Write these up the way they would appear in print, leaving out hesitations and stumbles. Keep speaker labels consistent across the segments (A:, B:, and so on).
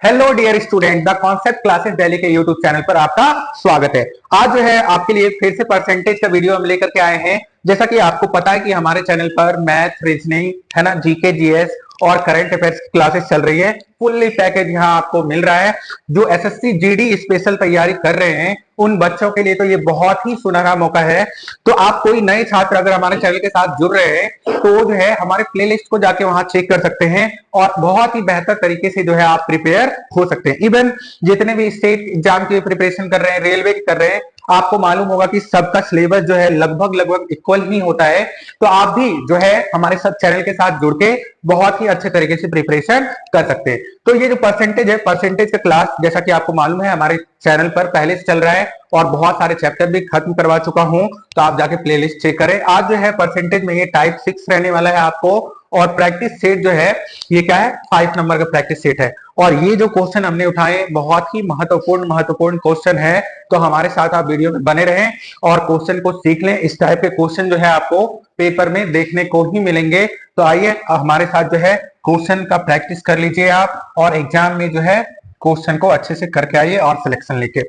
A: Hello dear student, the concept classes Delhi के YouTube channel पर आपका स्वागत है। आज जो है आपके लिए फिर से परसेंटेज का वीडियो हम लेकर के आए हैं। जैसा कि आपको पता है कि हमारे चैनल पर मैथ, रीजनिंग है ना, जीके, जीएस और करंट अफेयर्स क्लासेस चल रही है। फुल्ली पैकेज यहाँ आपको मिल रहा है। जो एसएससी जीडी स्पेशल तैयारी कर रहे हैं उन बच्चों के लिए तो ये बहुत ही सुनहरा मौका है। तो आप कोई नए छात्र अगर हमारे चैनल के साथ जुड़ रहे हैं तो जो है हमारे प्लेलिस्ट को जाके वहां चेक कर सकते हैं और बहुत ही बेहतर तरीके से जो है आप प्रिपेयर हो सकते हैं। इवन जितने भी स्टेट एग्जाम की प्रिपरेशन कर रहे हैं, रेलवे की कर रहे हैं, आपको मालूम होगा कि सबका सिलेबस जो है लगभग लगभग इक्वल ही होता है। तो आप भी जो है हमारे साथ चैनल के साथ जुड़ के बहुत ही अच्छे तरीके से प्रिपरेशन कर सकते हैं। तो ये जो परसेंटेज है, परसेंटेज का क्लास जैसा कि आपको मालूम है हमारे चैनल पर पहले से चल रहा है और बहुत सारे चैप्टर भी खत्म करवा चुका हूं। तो आप जाके प्लेलिस्ट चेक करें। आज जो है परसेंटेज में ये टाइप 6 रहने वाला है आपको, और प्रैक्टिस सेट जो है ये क्या है, 5 नंबर का प्रैक्टिस सेट है। और ये जो क्वेश्चन हमने उठाए बहुत ही महत्वपूर्ण क्वेश्चन है। तो हमारे साथ आप वीडियो में बने रहें और क्वेश्चन को सीख लें। इस टाइप के क्वेश्चन जो है आपको पेपर में देखने को ही मिलेंगे। तो आइए हमारे साथ जो है क्वेश्चन का प्रैक्टिस कर लीजिए आप, और एग्जाम में जो है क्वेश्चन को अच्छे से करके आइए और सिलेक्शन लेके।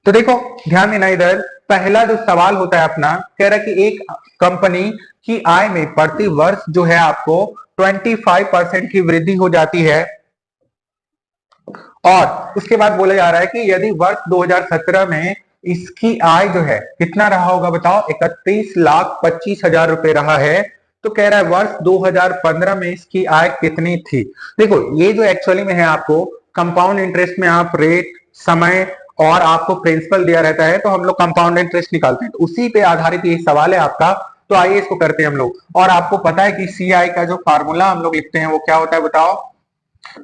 A: तो देखो ध्यान देना, इधर पहला जो सवाल होता है अपना, कह रहा है कि एक कंपनी की आय में प्रति वर्ष जो है आपको 25% की वृद्धि हो जाती है। और उसके बाद बोला जा रहा है कि यदि वर्ष 2017 में इसकी आय जो है कितना रहा होगा, बताओ। 31,25,000 रुपए रहा है। तो कह रहा है वर्ष 2015 में इसकी आय कितनी थी। देखो ये जो एक्चुअली में है आपको कंपाउंड इंटरेस्ट में आप रेट, समय और आपको प्रिंसिपल दिया रहता है, तो हम लोग कंपाउंड इंटरेस्ट निकालते हैं। तो उसी पे आधारित ये सवाल है आपका। तो आइए इसको करते हैं हम लोग। और आपको पता है कि सीआई का जो फार्मूला हम लोग लिखते हैं वो क्या होता है, बताओ।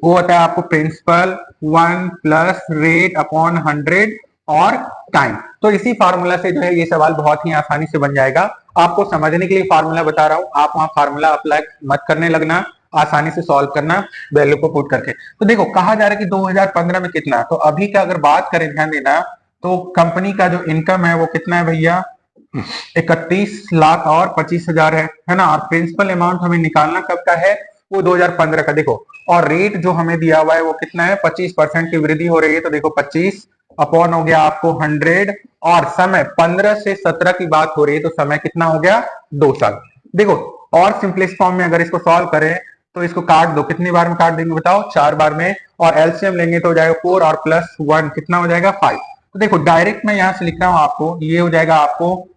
A: वो होता है आपको प्रिंसिपल 1 प्लस रेट अपॉन 100 और टाइम। तो इसी फार्मूला से जो है ये सवाल बहुत ही आसानी से बन जाएगा। आपको समझने के लिए फार्मूला बता रहा हूं, आप वहां फार्मूला अप्लाई मत करने लगना, आसानी से सॉल्व करना वैल्यू को पुट करके। तो देखो कहा जा रहा है कि 2015 में कितना, तो अभी का अगर बात करें, ध्यान देना, तो कंपनी का जो इनकम है वो कितना है भैया, 31,25,000 है ना। और प्रिंसिपल अमाउंट हमें निकालना कब का है, वो 2015 का। देखो और रेट जो हमें दिया हुआ है वो कितना है, 25% की वृद्धि हो रही है। तो देखो 25 अपॉन हो गया आपको 100, और समय 15 से 17 की बात हो रही है, तो समय कितना हो गया, 2 साल। देखो और सिंपलेस्ट फॉर्म में अगर इसको सॉल्व करें तो इसको काट दो, कितनी बार में काट देंगे बताओ, 4 बार में। और एलसीएम लेंगे तो हो जाएगा 4 और प्लस 1 कितना हो जाएगा, 5। तो देखो डायरेक्ट मैं यहां से लिख रहा हूं आपको, ये हो जाएगा आपको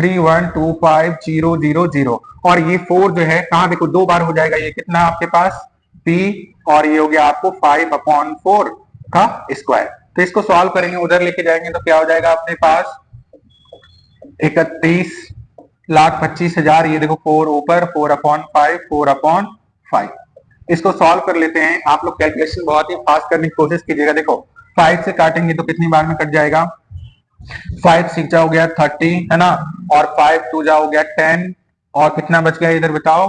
A: 3125,000। और ये 4 जो है कहां, देखो 2 बार हो जाएगा, ये कितना आपके पास p, और ये हो गया आपको 5/4 का स्क्वायर। तो इसको सॉल्व करेंगे, उधर लेके जाएंगे तो क्या हो जाएगा अपने पास, 31,25,000। ये देखो 4 ऊपर, 4/5, 4/5। इसको सॉल्व कर लेते हैं। आप लोग कैलकुलेशन बहुत ही फास्ट करने की कोशिश कीजिएगा। देखो 5 से काटेंगे तो कितनी बार में कट जाएगा, 5 6 जा हो गया 30 है ना, और 5 2 जा हो गया 10, और कितना बच गया इधर बताओ,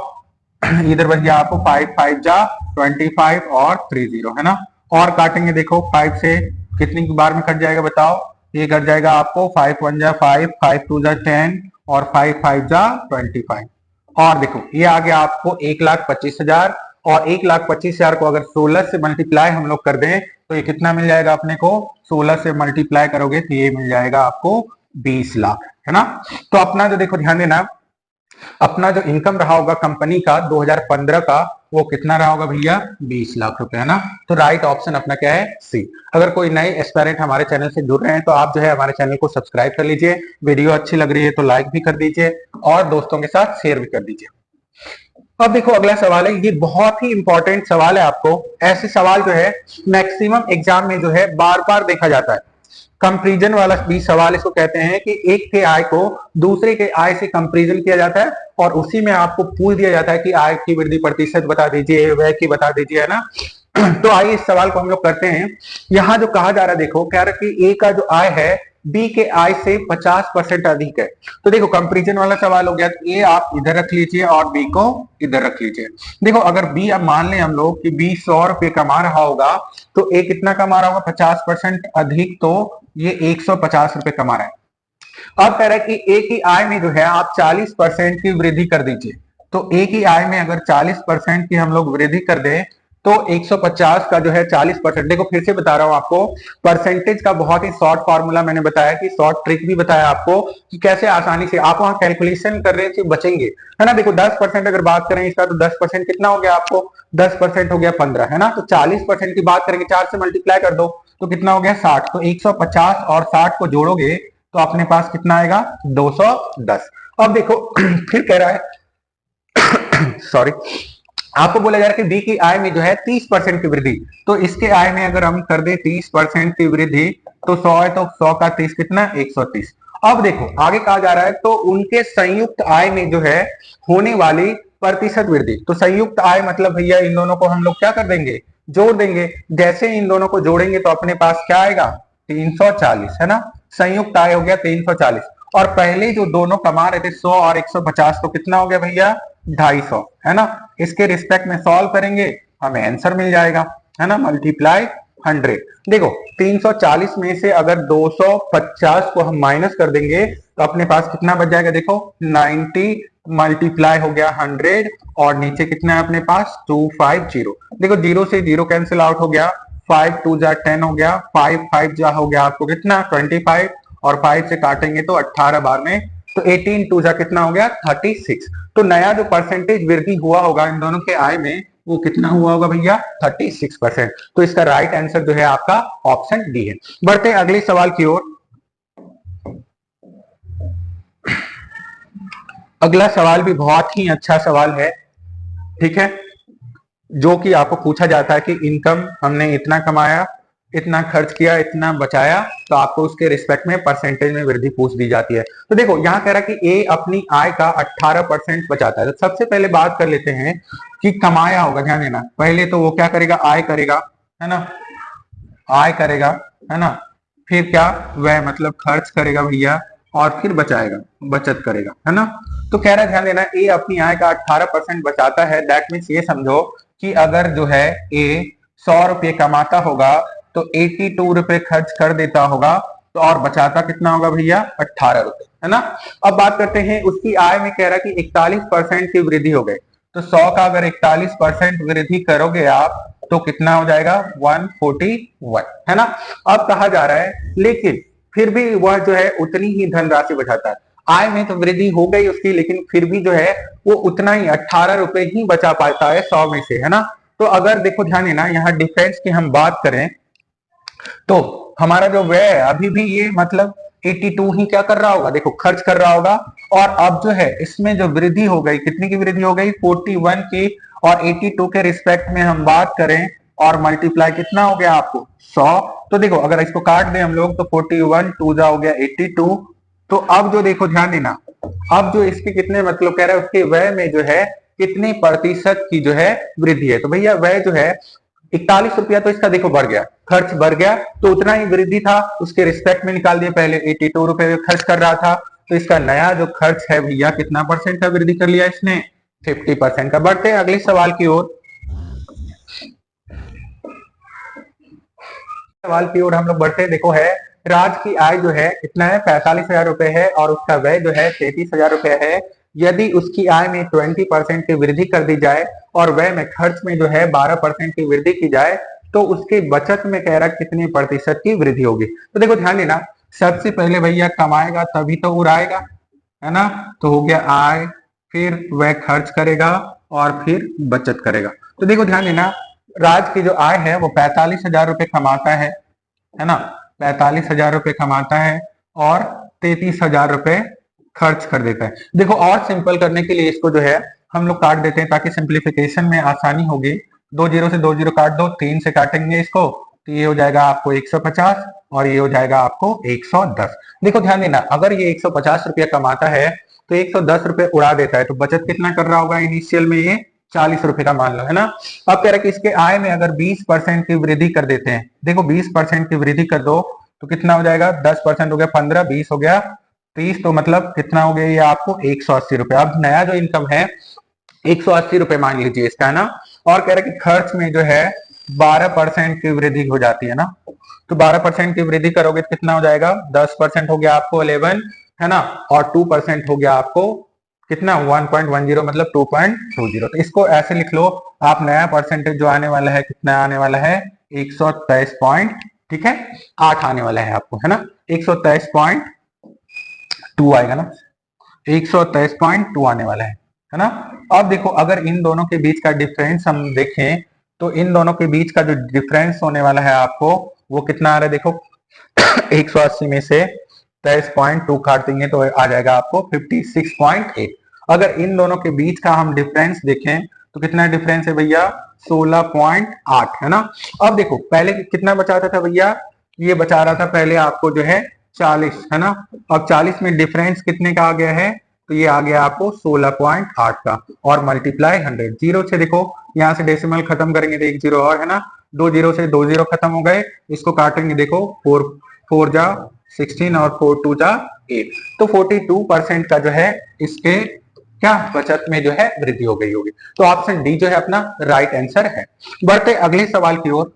A: इधर बच गया आपको 5 5 जा 25 और 30 है ना। और काटेंगे, देखो 5 से कितनी बार में कट जाएगा बताओ, ये कट जाएगा आपको 5 1 जा 5, 5 2 जा 10 और 5 5 जा 25। और देखो ये आ गया आपको 1,25,000, और 1,25,000 को अगर 16 से मल्टीप्लाई हम लोग कर दें तो ये कितना मिल जाएगा अपने को, 16 से मल्टीप्लाई करोगे तो ये मिल जाएगा आपको 20 लाख, है ना। तो अपना जो देखो ध्यान देना, अपना जो इनकम रहा होगा कंपनी का 2015 का, वो कितना रहा होगा भैया, 20 लाख रुपए, है ना। तो राइट ऑप्शन अपना क्या है, सी। अगर कोई नए एस्पायरेंट हमारे चैनल से जुड़ रहे हैं तो आप जो है हमारे चैनल को सब्सक्राइब कर लीजिए, वीडियो अच्छी लग रही है तो लाइक भी कर दीजिए और दोस्तों के साथ शेयर भी कर दीजिए। अब देखो अगला सवाल है, ये बहुत ही इंपॉर्टेंट सवाल है। आपको ऐसे सवाल जो है मैक्सिमम एग्जाम में जो है बार बार देखा जाता है। कंपैरिजन वाला भी सवाल इसको कहते हैं कि एक के आय को दूसरे के आय से कंपैरिजन किया जाता है और उसी में आपको पूछ दिया जाता है कि आय की वृद्धि प्रतिशत बता दीजिए, व्यय की बता दीजिए, है ना। तो आइए इस सवाल को हम लोग करते हैं। यहाँ जो कहा जा रहा है, देखो कह रहा है कि ए का जो आय है बी के आय से 50% अधिक है। तो देखो कंपैरिजन वाला सवाल हो गया, तो ए आप इधर रख लीजिए और बी को इधर रख लीजिए। देखो अगर बी, अब मान लें हम लोग कि बी 100 रुपए कमा रहा होगा, तो ए कितना कमा रहा होगा, 50% अधिक, तो ये 150 रुपए कमा रहा है। अब कह रहा है कि ए की आय में जो है आप 40% की वृद्धि कर दीजिए। तो ए की आय में अगर 40% की हम लोग वृद्धि कर दें तो 150 का जो है 40%। देखो फिर से बता रहा हूं आपको, परसेंटेज का बहुत ही शॉर्ट फॉर्मूला मैंने बताया, कि शॉर्ट ट्रिक भी बताया आपको कि कैसे आसानी से आप वहां कैलकुलेशन कर रहे थे बचेंगे, है ना। देखो 10% अगर बात करें इसका, तो 10% कितना हो गया आपको, 10% हो गया 15, है ना। तो 40% की बात करेंगे, 4 से मल्टीप्लाई कर दो तो कितना हो गया 60। तो 150 और 60 को जोड़ोगे तो अपने पास कितना आएगा 210। अब देखो फिर कह रहा है सॉरी, आपको बोला जा रहा है कि बी की आय में जो है 30% की वृद्धि। तो इसके आय में अगर हम कर दे 30% की वृद्धि, तो 100 है तो 100 का 30 कितना 130। अब देखो आगे कहा जा रहा है, तो उनके संयुक्त आय में जो है होने वाली प्रतिशत वृद्धि। तो संयुक्त आय मतलब भैया इन दोनों को हम लोग क्या कर देंगे, जोड़ देंगे। जैसे इन दोनों को जोड़ेंगे तो अपने पास क्या आएगा 340, है ना। संयुक्त आय हो गया 340, और पहले जो दोनों कमा रहे थे 100 और 150, तो कितना हो गया भैया 250, है ना। इसके रिस्पेक्ट में सॉल्व करेंगे हमें आंसर मिल जाएगा, है ना, मल्टीप्लाई 100। देखो 340 में से अगर 250 को हम माइनस कर देंगे तो अपने पास कितना बच जाएगा, देखो 90 मल्टीप्लाई हो गया 100, और नीचे कितना है अपने पास 250। देखो जीरो से जीरो कैंसिल आउट हो गया, 5 2 जा 10 हो गया, 5 5 जा हो गया आपको कितना 25, और 5 से काटेंगे तो 18 बार में, तो 18 2 जा कितना हो गया 36। तो नया जो परसेंटेज वृद्धि हुआ होगा इन दोनों के आय में, वो कितना हुआ होगा भैया 36%। तो इसका राइट आंसर जो है आपका ऑप्शन डी है। बढ़ते हैं अगले सवाल की ओर। अगला सवाल भी बहुत ही अच्छा सवाल है, ठीक है, जो कि आपको पूछा जाता है कि इनकम हमने इतना कमाया, इतना खर्च किया, इतना बचाया, तो आपको उसके रिस्पेक्ट में परसेंटेज में वृद्धि पूछ दी जाती है। तो देखो यहाँ कह रहा है कि ए अपनी आय का 18% बचाता है। तो सबसे पहले बात कर लेते हैं कि कमाया होगा, ध्यान देना, पहले तो वो क्या करेगा आय करेगा, है ना, आय करेगा, है ना, फिर क्या वह मतलब खर्च करेगा भैया, और फिर बचाएगा, बचत करेगा, है ना। तो कह रहा है ध्यान देना, ए अपनी आय का 18% बचाता है। दैट मीन्स ये समझो कि अगर जो है ए 100 रुपये कमाता होगा तो 82 रुपए खर्च कर देता होगा, तो और बचाता कितना होगा भैया 18 रुपए, है ना। अब बात करते हैं उसकी आय में, कह रहा है कि 41% की वृद्धि हो गई। तो 100 का अगर 41% वृद्धि करोगे आप तो कितना हो जाएगा 141, है ना। अब कहा जा रहा है लेकिन फिर भी वह जो है उतनी ही धनराशि बचाता है। आय में तो वृद्धि हो गई उसकी, लेकिन फिर भी जो है वो उतना ही 18 रुपए ही बचा पाता है 100 में से, है ना। तो अगर देखो ध्यान देना, यहाँ डिफरेंस की हम बात करें तो हमारा जो व्यय है अभी भी ये मतलब 82 ही क्या कर रहा होगा, देखो खर्च कर रहा होगा। और अब जो है इसमें जो वृद्धि हो गई, कितनी की वृद्धि हो गई 41 की, और 82 के रिस्पेक्ट में हम बात करें और मल्टीप्लाई कितना हो गया आपको 100। तो देखो अगर इसको काट दें हम लोग तो 41 2 जा हो गया 82। तो अब जो देखो ध्यान देना, अब जो इसके कितने मतलब कह रहा है उसके व्यय में जो है कितने प्रतिशत की जो है वृद्धि है। तो भैया व्यय जो है 41 रुपया तो इसका देखो बढ़ गया, खर्च बढ़ गया, तो उतना ही वृद्धि था उसके रिस्पेक्ट में निकाल दिया, पहले 82 रुपए खर्च कर रहा था, तो इसका नया जो खर्च है भैया कितना परसेंट का वृद्धि कर लिया इसने 50% का। बढ़ते हैं अगले सवाल की ओर। सवाल की ओर हम लोग बढ़ते हैं। देखो है राज की आय जो है कितना है 45,000 रुपए है, और उसका व्यय जो है 33,000 रुपए है। यदि उसकी आय में 20% की वृद्धि कर दी जाए और व्यय में खर्च में जो है 12% की वृद्धि की जाए, तो उसकी बचत में कह रहा कितनी प्रतिशत की वृद्धि होगी। तो देखो ध्यान देना, सबसे पहले भैया कमाएगा तभी तो उड़ाएगा, है ना। तो हो गया आय, फिर वह खर्च करेगा और फिर बचत करेगा। तो देखो ध्यान देना, राज की जो आय है वो 45,000 रुपए कमाता है ना, 45,000 रुपए कमाता है और 33,000 रुपए खर्च कर देता है। देखो और सिंपल करने के लिए इसको जो है हम लोग काट देते हैं ताकि सिंप्लीफिकेशन में आसानी होगी। 2 जीरो से 2 जीरो काट दो, 3 से काटेंगे इसको तो ये हो जाएगा आपको 150 और ये हो जाएगा आपको 110। देखो ध्यान देना, अगर ये 150 रुपया कमाता है तो 110 रुपए उड़ा देता है, तो बचत कितना कर रहा होगा इनिशियल में ये 40 रुपए का मान लो, है ना। अब कह रहा है कि इसके आय में अगर 20% की वृद्धि कर देते हैं, देखो 20% की वृद्धि कर दो तो कितना हो जाएगा 10% हो गया 15, 20 हो गया 30, तो मतलब कितना हो गया ये आपको 180 रुपए। अब नया जो इनकम है 180 रुपए मान लीजिए इसका, है ना। और कह रहे कि खर्च में जो है 12% की वृद्धि हो जाती है ना, तो 12% की वृद्धि करोगे तो कितना हो जाएगा 10% हो गया आपको 11, है ना, और 2% हो गया आपको कितना 1.10 मतलब 2.20। तो इसको ऐसे लिख लो आप, नया परसेंटेज जो आने वाला है कितना आने वाला है 123 पॉइंट, ठीक है 8 आने वाला है आपको, है ना 123.2 आएगा ना, 123.2 आने वाला है ना। अब देखो अगर इन दोनों के बीच का डिफरेंस हम देखें तो इन दोनों के बीच का जो डिफरेंस होने वाला है आपको वो कितना आ रहा है देखो 180 में से 23.2 काट देंगे तो आ जाएगा आपको 56.8। अगर इन दोनों के बीच का हम डिफरेंस देखें तो कितना डिफरेंस है भैया 16.8, है ना। अब देखो पहले कितना बचा था भैया, ये बचा रहा था पहले आपको जो है 40, है ना। अब 40 में डिफरेंस कितने का आ गया है, तो ये आ गया आपको 16.8 का, और मल्टीप्लाई 100 जीरो से देखो यहाँ से डेसिमल खत्म करेंगे तो एक जीरो और, है ना, दो जीरो से दो जीरो खत्म हो गए, इसको काटेंगे देखो 4 जा 16 और 4 2 जा 8, तो 42% का जो है इसके क्या बचत में जो है वृद्धि हो गई होगी। तो ऑप्शन डी जो है अपना राइट आंसर है। बढ़ते अगले सवाल की ओर।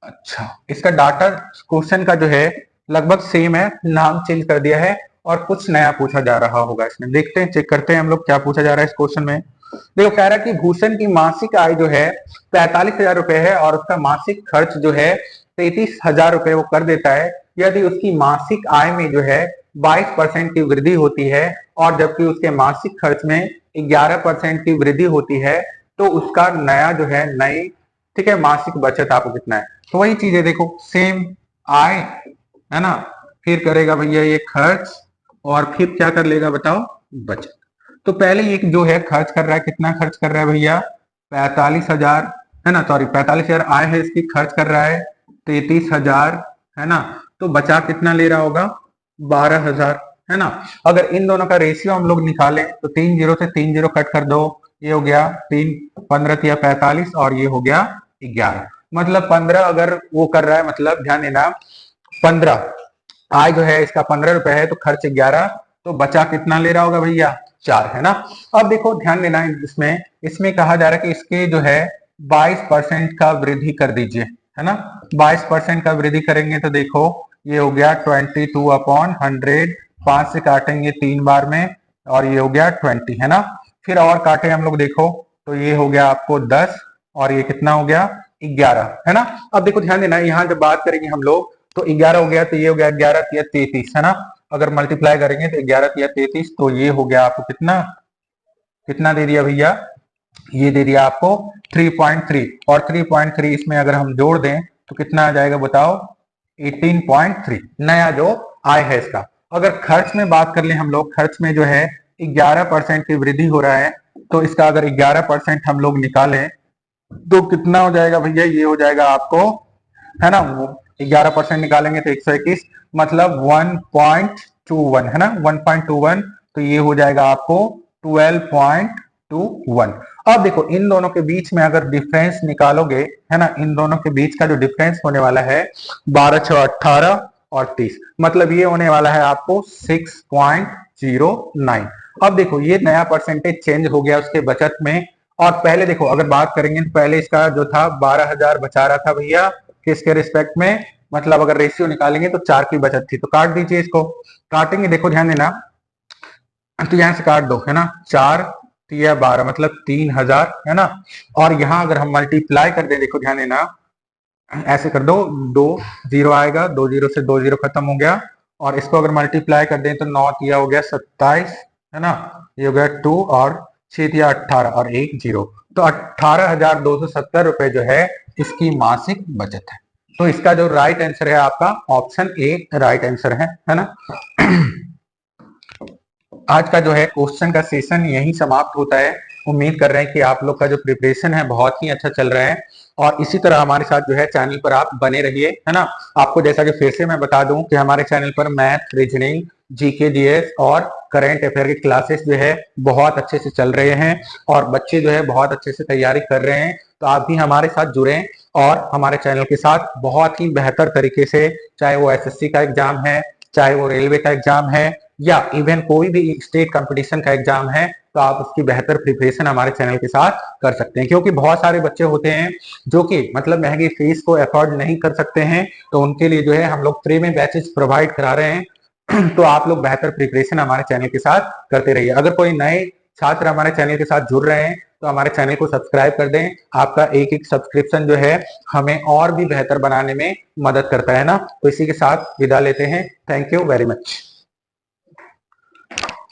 A: अच्छा, इसका डाटा क्वेश्चन का जो है लगभग सेम है, नाम चेंज कर दिया है और कुछ नया पूछा जा रहा होगा इसमें। देखते हैं, चेक करते हैं हम लोग क्या पूछा जा रहा है इस क्वेश्चन में। देखो कह रहा है कि भूषण की मासिक आय जो है 45,000 रुपए है और उसका मासिक खर्च जो है 33,000 रुपए वो कर देता है। यदि उसकी मासिक आय में जो है 22% की वृद्धि होती है और जबकि उसके मासिक खर्च में 11% की वृद्धि होती है, तो उसका नया जो है नई, ठीक है, मासिक बचत आपको कितना है। तो वही चीज है देखो, सेम आय, है ना, फिर करेगा भैया ये खर्च और फिर क्या कर लेगा बताओ, बचत। तो पहले ये जो है खर्च कर रहा है, कितना खर्च कर रहा है भैया 45,000, है ना, सॉरी 45,000 आय है इसकी, खर्च कर रहा है 33,000, है ना। तो बचा कितना ले रहा होगा 12,000, है ना। अगर इन दोनों का रेशियो हम लोग निकालें तो 3 जीरो से 3 जीरो कट कर दो, ये हो गया 3 15 या 45 और ये हो गया 11, मतलब 15 अगर वो कर रहा है, मतलब ध्यान देना 15 आय जो है इसका 15 रुपए है तो खर्च 11, तो बचा कितना ले रहा होगा भैया 4, है ना। अब देखो ध्यान देना इसमें इसमें कहा जा रहा है कि इसके जो है 22% का वृद्धि कर दीजिए, है ना। 22% का वृद्धि करेंगे तो देखो ये हो गया 22/100, 5 से काटेंगे 3 बार में और ये हो गया 20, है ना। फिर और काटे हम लोग देखो तो ये हो गया आपको 10 और ये कितना हो गया 11, है ना। अब देखो ध्यान देना यहाँ जब बात करेंगे हम लोग तो 11 हो गया तो ये हो गया 11 या 33, है ना। अगर मल्टीप्लाई करेंगे तो 11 या 33, तो ये हो गया आपको कितना, कितना दे दिया भैया, ये दे दिया आपको 3.3, और 3.3 इसमें अगर हम जोड़ दें तो कितना आ जाएगा बताओ 18.3, नया जो आय है इसका। अगर खर्च में बात कर ले हम लोग, खर्च में जो है 11% की वृद्धि हो रहा है, तो इसका अगर 11% हम लोग निकालें तो कितना हो जाएगा भैया, ये हो जाएगा आपको, है ना, 11% निकालेंगे तो 121, मतलब 1.21, है ना 1.21, तो ये हो जाएगा आपको 12.21। अब देखो इन दोनों के बीच में अगर डिफरेंस निकालोगे, है ना, इन दोनों के बीच का जो डिफरेंस होने वाला है 12 6 18 और 30, मतलब ये होने वाला है आपको 6.09। अब देखो ये नया परसेंटेज चेंज हो गया उसके बचत में, और पहले देखो अगर बात करेंगे तो पहले इसका जो था 12,000 बचा रहा था भैया किसके रिस्पेक्ट में, मतलब अगर रेशियो निकालेंगे तो 4 की बचत थी, तो काट दीजिए इसको, काटेंगे देखो ध्यान देना, तो यहां से काट दो, है ना, 4 या 12 मतलब 3,000, है ना। और यहां अगर हम मल्टीप्लाई कर दे, देखो ध्यान देना, ऐसे कर दो, 2 जीरो आएगा, 2 जीरो से 2 जीरो खत्म हो गया, और इसको अगर मल्टीप्लाई कर दें तो 9 तिया हो गया 27, है ना, ये हो गया 2 और 6 तिया 18 और 1 जीरो, तो 18,270 रुपए जो है इसकी मासिक बचत है। तो इसका जो राइट आंसर है आपका ऑप्शन ए राइट आंसर है ना। आज का जो है क्वेश्चन का सेशन यही समाप्त होता है। उम्मीद कर रहे हैं कि आप लोग का जो प्रिपरेशन है बहुत ही अच्छा चल रहा है, और इसी तरह हमारे साथ जो है चैनल पर आप बने रहिए, है ना। आपको जैसा कि फिर से मैं बता दूं कि हमारे चैनल पर मैथ, रीजनिंग, जीके, जीएस और करंट अफेयर की क्लासेस जो है बहुत अच्छे से चल रहे हैं, और बच्चे जो है बहुत अच्छे से तैयारी कर रहे हैं। तो आप भी हमारे साथ जुड़ें और हमारे चैनल के साथ बहुत ही बेहतर तरीके से, चाहे वो एसएससी का एग्जाम है, चाहे वो रेलवे का एग्जाम है, या इवन कोई भी स्टेट कंपटीशन का एग्जाम है, तो आप उसकी बेहतर प्रिपरेशन हमारे चैनल के साथ कर सकते हैं। क्योंकि बहुत सारे बच्चे होते हैं जो कि मतलब महंगी फीस को अफोर्ड नहीं कर सकते हैं, तो उनके लिए जो है हम लोग फ्री में बैचेस प्रोवाइड करा रहे हैं। तो आप लोग बेहतर प्रिपरेशन हमारे चैनल के साथ करते रहिए। अगर कोई नए छात्र हमारे चैनल के साथ जुड़ रहे हैं तो हमारे चैनल को सब्सक्राइब कर दें। आपका एक एक सब्सक्रिप्शन जो है हमें और भी बेहतर बनाने में मदद करता है ना। तो इसी के साथ विदा लेते हैं। Thank you very much.